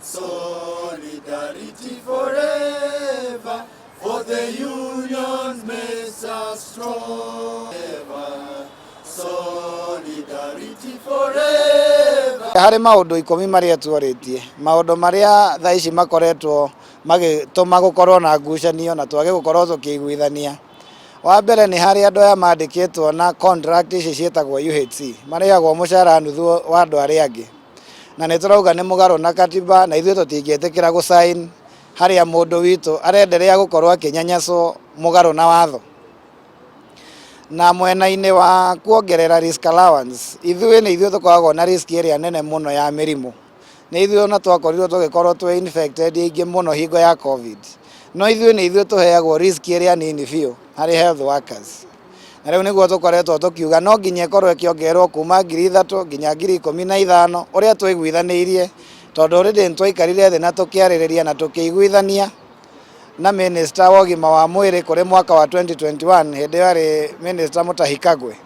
Solidarity forever, for the union makes us strong. Solidarity forever. Hari maundu 10 maria tuoritie maundu maria thaa ici makoretwo magituma gukorwo na ngucanio na twage gukorwo tukiguithania. Wa mbere ni hari andu aya mandikitwo na contract ici cietagwo UHC marĩagwo mũcara nuthu wa andu aria angi, na nĩ turauga nĩ mũgarũ na katiba na ithuĩ tũtingĩtĩkĩra gũsign harĩa mũndũ witũ arenderea gukorwo akinyanyaswo mũgarũ na watho. Na mwena-inĩ wa kuongerera risk allowance, ithuĩ nĩ ithuĩ tũkoragwo na risk ĩrĩa nene mũno ya mĩrimũ. Nĩ ithuĩ ona twakorirwo tũgĩkorwo twĩ infected ingĩ mũno hingo ya COVID, no ithuĩ nĩ ithuĩ tũheagwo risk ĩrĩa nini biũ harĩ health workers. Na rĩu nĩguo tũkoretwo tukiuga no nginya ĩkorwo ĩkĩongererwo kuma 3,000 nginya 15,000 ũrĩa twĩguithanĩirie, tondũ already nĩtwaikarire thĩ na tũkĩarĩrĩria na tũkĩiguithania na minister wa ũgima wa mwĩrĩ kũrĩ mwaka wa 2021 hĩndĩ ĩyo arĩ minister Mutahi Kagwe,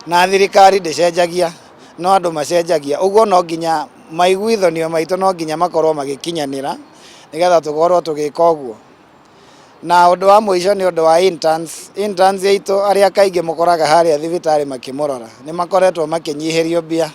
na thirikari ndĩcenjagia no andũ macenjagia. Ũguo no nginya maiguithanio maitũ no nginya makorwo magĩkinyanĩra nĩgetha tũkorwo tũgĩka ũguo. Na ũndũ wa mũico nĩ ũndũ wa interns yaitũ arĩa kaingĩ mũkoraga harĩa thibitarĩ makĩmũrora nĩ makoretwo makĩnyihĩrio mbia.